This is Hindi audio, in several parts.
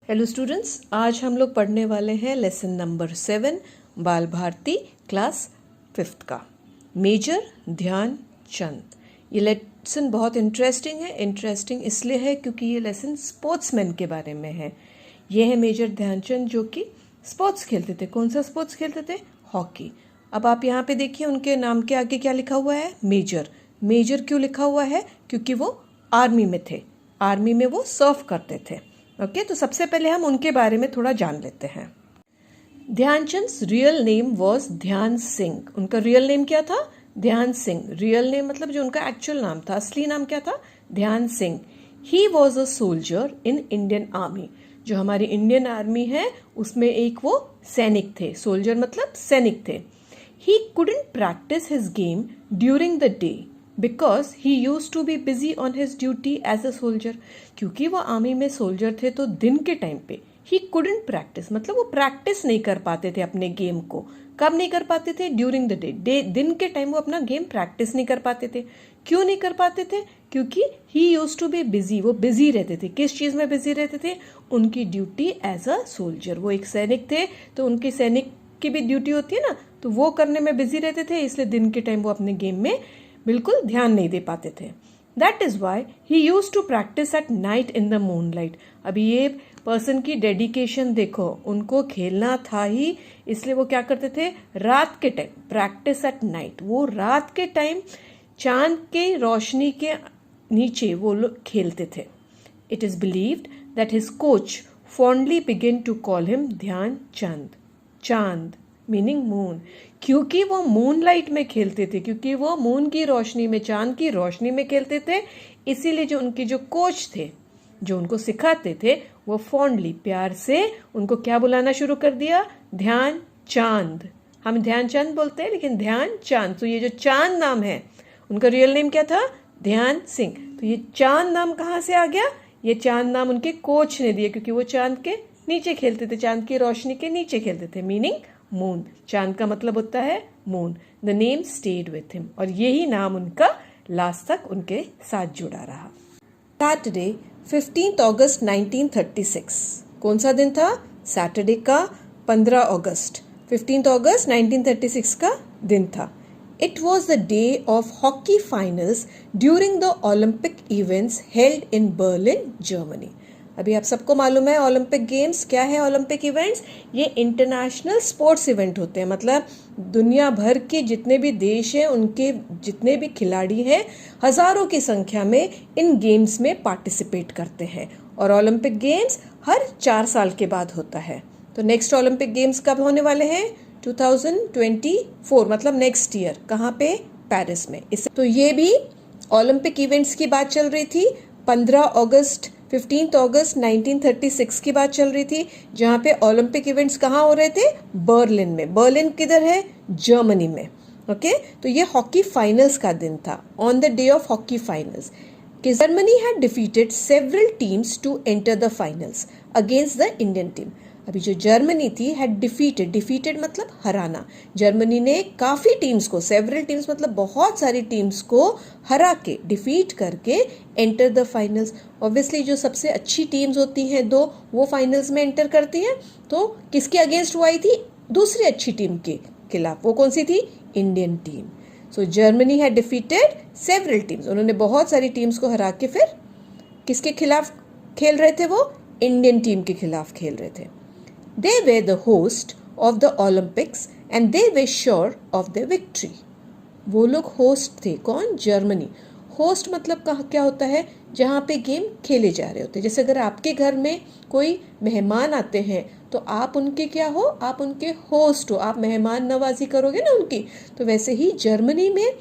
हेलो स्टूडेंट्स, आज हम लोग पढ़ने वाले हैं लेसन नंबर 7 बाल भारती क्लास 5th का मेजर ध्यानचंद। ये लेसन बहुत इंटरेस्टिंग है। इंटरेस्टिंग इसलिए है क्योंकि ये लेसन स्पोर्ट्समैन के बारे में है। ये है मेजर ध्यानचंद जो कि स्पोर्ट्स खेलते थे। कौन सा स्पोर्ट्स खेलते थे? हॉकी। अब आप यहाँ पे देखिए उनके नाम के आगे क्या लिखा हुआ है? मेजर। मेजर क्यों लिखा हुआ है? क्योंकि वो आर्मी में थे। आर्मी में वो सर्व करते थे। ओके, तो सबसे पहले हम उनके बारे में थोड़ा जान लेते हैं। ध्यानचंद्स रियल नेम वॉज ध्यान सिंह। उनका रियल नेम क्या था? ध्यान सिंह। रियल नेम मतलब जो उनका एक्चुअल नाम था, असली नाम क्या था? ध्यान Singh. He was a soldier in Indian army. जो हमारी इंडियन आर्मी है उसमें एक वो सैनिक थे। सोल्जर मतलब सैनिक थे। He couldn't practice his game during the day because he use to be busy on his duty as a soldier. क्योंकि वो आर्मी में सोल्जर थे तो दिन के टाइम पे ही कुडंट प्रैक्टिस मतलब वो प्रैक्टिस नहीं कर पाते थे अपने गेम को। कब नहीं कर पाते थे? During the day. दिन के टाइम वो अपना गेम प्रैक्टिस नहीं कर पाते थे। क्यों नहीं कर पाते थे? क्योंकि ही यूज टू बी बिजी। वो बिजी रहते थे। किस चीज में बिजी रहते थे? उनकी ड्यूटी एज अ सोल्जर। वो एक सैनिक थे तो उनकी सैनिक की भी ड्यूटी होती है ना, तो वो करने में बिजी रहते थे। इसलिए दिन के टाइम वो अपने गेम में बिल्कुल ध्यान नहीं दे पाते थे। That is why he use to practice at night in the moonlight. अभी ये पर्सन की डेडिकेशन देखो, उनको खेलना था ही, इसलिए वो क्या करते थे? रात के टाइम प्रैक्टिस एट नाइट। वो रात के टाइम चांद के रोशनी के नीचे वो लोग खेलते थे। It is believed that his coach fondly begin to call him Dhyan Chand. चांद मीनिंग मून। क्योंकि वो मून लाइट में खेलते थे, क्योंकि वो मून की रोशनी में, चांद की रोशनी में खेलते थे, इसीलिए जो उनके जो कोच थे, जो उनको सिखाते थे, वो फॉन्डली प्यार से उनको क्या बुलाना शुरू कर दिया? ध्यान चांद। हम ध्यान चंद बोलते हैं लेकिन ध्यान चांद। तो ये जो चांद नाम है, उनका रियल नेम क्या था? ध्यान सिंह। तो ये चांद नाम कहाँ से आ गया? ये चांद नाम उनके कोच ने दिया क्योंकि वो चांद के नीचे खेलते थे, चांद की रोशनी के नीचे खेलते थे, मीनिंग मून। चांद का मतलब होता है moon. The name stayed with him, और यही नाम उनका लास्ट तक उनके साथ जुड़ा रहा। सैटरडे 15 अगस्त 1936। कौन सा दिन था? सैटरडे का 15 अगस्त। 15 अगस्त 1936 का दिन था। It was the day of hockey finals during the Olympic events held in Berlin, Germany. अभी आप सबको मालूम है ओलंपिक गेम्स क्या है? ओलंपिक इवेंट्स ये इंटरनेशनल स्पोर्ट्स इवेंट होते हैं। मतलब दुनिया भर के जितने भी देश हैं, उनके जितने भी खिलाड़ी हैं, हजारों की संख्या में इन गेम्स में पार्टिसिपेट करते हैं। और ओलंपिक गेम्स हर 4 साल के बाद होता है। तो नेक्स्ट ओलंपिक गेम्स कब होने वाले हैं? 2024 मतलब नेक्स्ट ईयर। कहाँ पे? पेरिस में। तो ये भी ओलंपिक इवेंट्स की बात चल रही थी। 15 अगस्त 1936 की बात चल रही थी, जहां पे ओलंपिक इवेंट्स कहाँ हो रहे थे? बर्लिन में। बर्लिन किधर है? जर्मनी में। ओके, तो ये हॉकी फाइनल्स का दिन था। On the day of hockey finals, Germany had defeated several teams to enter the finals against the Indian team. अभी जो जर्मनी थी हैड डिफीटेड मतलब हराना। जर्मनी ने काफी टीम्स को, सेवरल टीम्स मतलब बहुत सारी टीम्स को हरा के, डिफीट करके एंटर द फाइनल्स। ऑब्वियसली जो सबसे अच्छी टीम्स होती हैं दो, वो फाइनल्स में एंटर करती हैं। तो किसके अगेंस्ट वो आई थी? दूसरी अच्छी टीम के खिलाफ। वो कौन सी थी? Indian team. So Germany had defeated several teams. उन्होंने बहुत सारी टीम्स को हरा के फिर किसके खिलाफ खेल रहे थे? वो इंडियन टीम के खिलाफ खेल रहे थे। They were the host of the Olympics and they were sure of their victory. वो लोग होस्ट थे। कौन? जर्मनी। होस्ट मतलब क्या होता है? जहाँ पे गेम खेले जा रहे होते हैं। जैसे अगर आपके घर में कोई मेहमान आते हैं तो आप उनके क्या हो? आप उनके होस्ट हो। आप मेहमान नवाजी करोगे ना उनकी। तो वैसे ही जर्मनी में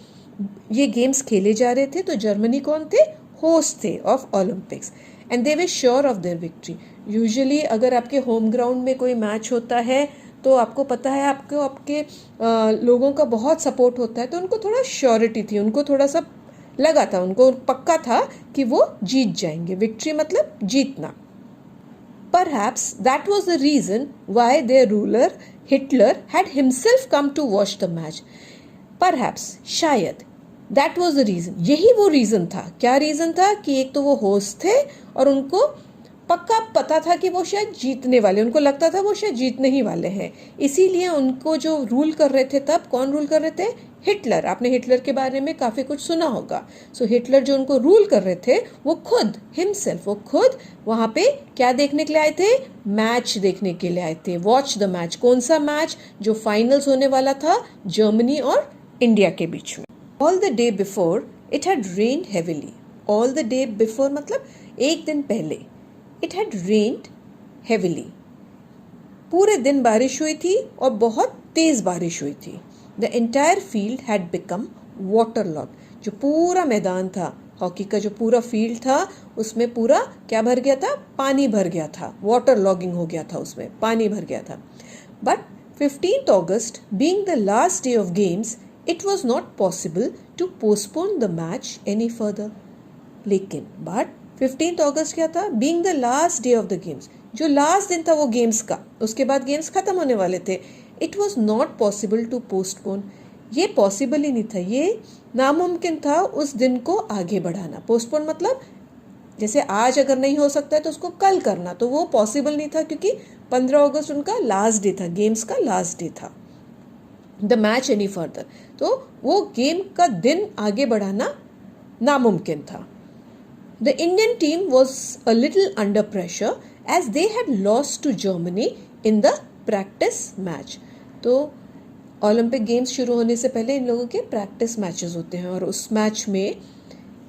ये गेम्स खेले जा रहे थे, तो जर्मनी कौन थे? होस्ट थे of Olympics. And they way sure of their victory. Usually अगर आपके होम ग्राउंड में कोई मैच होता है तो आपको पता है आपको आपके लोगों का बहुत सपोर्ट होता है, तो उनको थोड़ा श्योरिटी थी, उनको थोड़ा सा लगा था, उनको पक्का था कि वो जीत जाएंगे। विक्ट्री मतलब जीतना। Perhaps that was the reason why their ruler Hitler had himself come to watch the match. Perhaps शायद दैट वॉज द रीजन। यही वो रीजन था। क्या रीजन था? कि एक तो वो होस्ट थे और उनको पक्का पता था कि वो शायद जीतने वाले, उनको लगता था वो शायद जीतने ही वाले हैं, इसीलिए उनको जो रूल कर रहे थे तब, कौन रूल कर रहे थे? हिटलर। आपने हिटलर के बारे में काफ़ी कुछ सुना होगा। सो हिटलर जो उनको रूल कर रहे थे वो खुद हिमसेल्फ, वो खुद वहाँ पे क्या देखने के लिए आए थे? मैच देखने के लिए आए थे। Watch the match. कौन सा मैच? जो फाइनल्स होने वाला था जर्मनी और इंडिया के बीच में। All the day before it had rained heavily. All the day before मतलब एक दिन पहले। इट हैड रेन्ड हेविली, पूरे दिन बारिश हुई थी और बहुत तेज बारिश हुई थी। The entire field had become water log. जो पूरा मैदान था, हॉकी का जो पूरा फील्ड था, उसमें पूरा क्या भर गया था? पानी भर गया था। वाटर लॉगिंग हो गया था, उसमें पानी भर गया था। But 15th August being the last day of games, it was not possible to postpone the match any further. लेकिन बट 15th अगस्त क्या था? Being the last day of the games, जो लास्ट दिन था वो गेम्स का, उसके बाद गेम्स खत्म होने वाले थे। It was not possible to postpone, ये पॉसिबल ही नहीं था, ये नामुमकिन था उस दिन को आगे बढ़ाना। पोस्टपोन मतलब जैसे आज अगर नहीं हो सकता है तो उसको कल करना, तो वो पॉसिबल नहीं था क्योंकि 15 अगस्त उनका लास्ट डे था, गेम्स का लास्ट डे था। द मैच एनी फर्दर, तो वो गेम का दिन आगे बढ़ाना नामुमकिन था। The Indian team was a little under pressure as they had lost to Germany in the practice match. तो ओलंपिक गेम्स शुरू होने से पहले इन लोगों के प्रैक्टिस मैचेस होते हैं और उस मैच में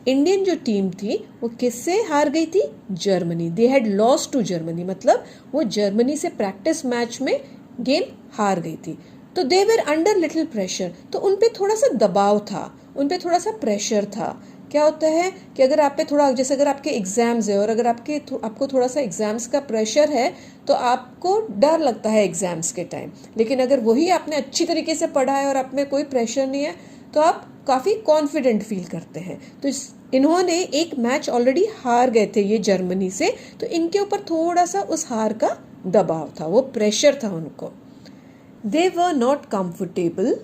इंडियन जो टीम थी वो किससे हार गई थी? Germany. They had lost to Germany मतलब वो जर्मनी से प्रैक्टिस मैच में गेम हार गई थी। तो दे वर अंडर लिटिल प्रेशर, तो उन पे थोड़ा सा दबाव था, उन पे थोड़ा सा प्रेशर था। क्या होता है कि अगर आप पे थोड़ा, जैसे अगर आपके एग्जाम्स है और अगर आपको थोड़ा सा एग्जाम्स का प्रेशर है तो आपको डर लगता है एग्जाम्स के टाइम, लेकिन अगर वही आपने अच्छी तरीके से पढ़ा है और आप में कोई प्रेशर नहीं है तो आप काफ़ी कॉन्फिडेंट फील करते हैं। तो इन्होंने एक मैच ऑलरेडी हार गए थे ये जर्मनी से, तो इनके ऊपर थोड़ा सा उस हार का दबाव था, वो प्रेशर था उनको। They were not comfortable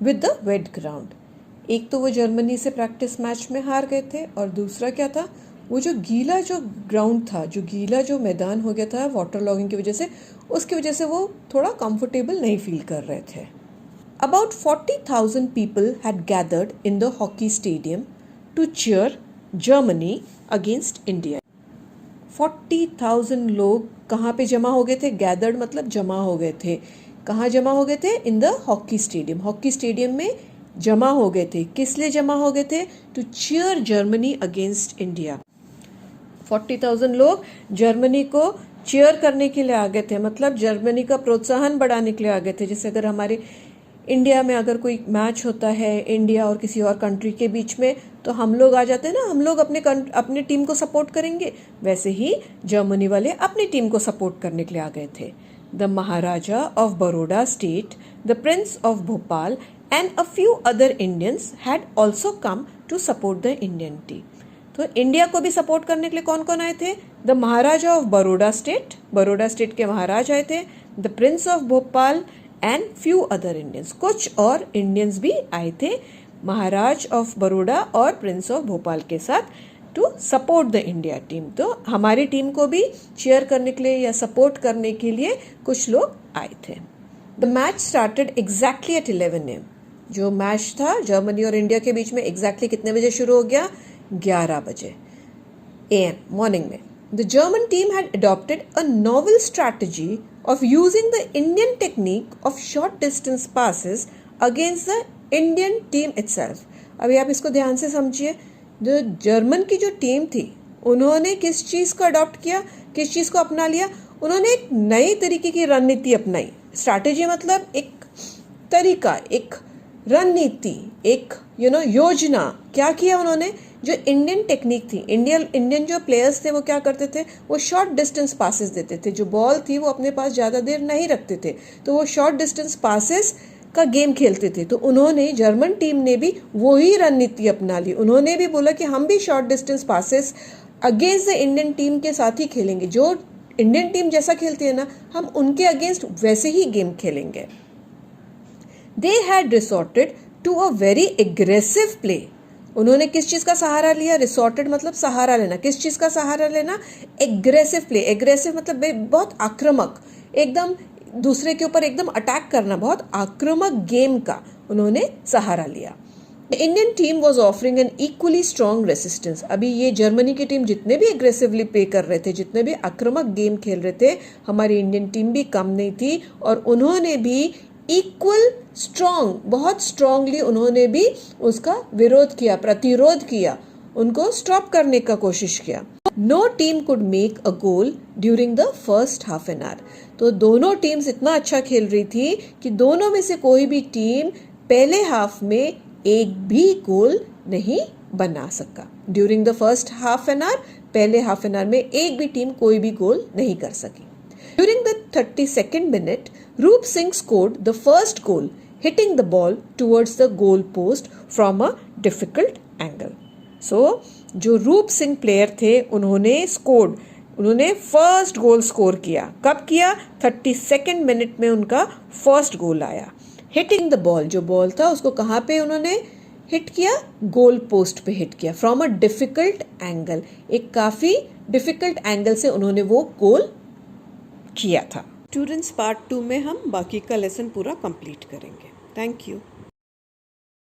with the wet ground. एक तो वो जर्मनी से प्रैक्टिस मैच में हार गए थे और दूसरा क्या था? वो जो गीला जो ग्राउंड था, जो गीला जो मैदान हो गया था वाटर लॉगिंग की वजह से, उसकी वजह से वो थोड़ा कंफर्टेबल नहीं फील कर रहे थे। About 40,000 people had gathered in the hockey stadium to cheer Germany against India. 40,000 लोग कहाँ पे जमा हो गए थे? गैदर्ड मतलब जमा हो गए थे। कहाँ जमा हो गए थे? इन the hockey stadium. Hockey stadium में जमा हो गए थे। किस लिए जमा हो गए थे? To cheer Germany against India. 40,000 लोग जर्मनी को चीयर करने के लिए आ गए थे, मतलब जर्मनी का प्रोत्साहन बढ़ाने के लिए आ गए थे। जैसे अगर हमारे इंडिया में अगर कोई मैच होता है इंडिया और किसी और कंट्री के बीच में, तो हम लोग आ जाते हैं ना, हम लोग अपने टीम को सपोर्ट करेंगे, वैसे ही जर्मनी वाले अपनी टीम को सपोर्ट करने के लिए आ गए थे। The Maharaja of Baroda state, the Prince of Bhopal and a few other Indians had also come to support the Indian team. तो इंडिया को भी सपोर्ट करने के लिए कौन कौन आए थे? The Maharaja of Baroda state के महाराज आए थे, the Prince of Bhopal and few other Indians, कुछ और इंडियंस भी आए थे महाराज ऑफ बड़ौदा और प्रिंस ऑफ भोपाल के साथ to support the India team. तो हमारी टीम को भी चीयर करने के लिए या सपोर्ट करने के लिए कुछ लोग आए थे। The match started exactly at 11 AM। जो मैच था जर्मनी और इंडिया के बीच में एग्जैक्टली कितने बजे शुरू हो गया? 11 बजे AM मॉर्निंग में। The German team had adopted a novel strategy of using the Indian technique of short distance passes against the Indian team itself. अभी आप इसको ध्यान से समझिए, जो जर्मन की जो टीम थी उन्होंने किस चीज़ को अडॉप्ट किया, किस चीज़ को अपना लिया? उन्होंने एक नई तरीके की रणनीति अपनाई। स्ट्रैटेजी मतलब एक तरीका, एक रणनीति, एक योजना। क्या किया उन्होंने? जो इंडियन टेक्निक थी, इंडियन जो प्लेयर्स थे वो क्या करते थे? वो शॉर्ट डिस्टेंस पासेस देते थे। जो बॉल थी वो अपने पास ज़्यादा देर नहीं रखते थे, तो वो शॉर्ट डिस्टेंस पासेस का गेम खेलते थे। तो उन्होंने, जर्मन टीम ने भी वही रणनीति अपना ली। उन्होंने भी बोला कि हम भी short distance passes against the Indian team के साथ ही खेलेंगे। जो इंडियन टीम जैसा खेलती है ना, हम उनके अगेंस्ट वैसे ही गेम खेलेंगे। They had resorted to a very aggressive play. उन्होंने किस चीज़ का सहारा लिया? रिसोर्टेड मतलब सहारा लेना। किस चीज़ का सहारा लेना? Aggressive play. एग्रेसिव मतलब बहुत आक्रामक, एकदम दूसरे के ऊपर एकदम अटैक करना, बहुत आक्रामक गेम का उन्होंने सहारा लिया। The Indian team was offering N equally strong resistance. अभी ये जर्मनी की टीम जितने भी एग्रेसिवली प्ले कर रहे थे, जितने भी आक्रामक गेम खेल रहे थे, हमारी इंडियन टीम भी कम नहीं थी और उन्होंने भी इक्वल स्ट्रॉन्ग, बहुत स्ट्रांगली उन्होंने भी उसका विरोध किया, प्रतिरोध किया, उनको स्टॉप करने का कोशिश किया। No team could make a goal during the first half an hour. तो दोनों टीम्स इतना अच्छा खेल रही थी कि दोनों में से कोई भी टीम पहले हाफ में एक भी गोल नहीं बना सका। During the first half an our, पहले हाफ एन आवर में एक भी टीम कोई भी गोल नहीं कर सकी। During the 32nd minute, Roop Singh scored the first goal, hitting the ball towards the goal post from a difficult angle. So, जो रूप सिंह प्लेयर थे उन्होंने फर्स्ट गोल स्कोर किया। कब किया? 32nd मिनट में उनका फर्स्ट गोल आया। हिटिंग द बॉल, जो बॉल था उसको कहाँ पे उन्होंने हिट किया? गोल पोस्ट पे हिट किया। फ्रॉम अ डिफिकल्ट एंगल, एक काफ़ी डिफिकल्ट एंगल से उन्होंने वो गोल किया था। स्टूडेंट्स, पार्ट 2 में हम बाकी का लेसन पूरा कंप्लीट करेंगे। Thank you.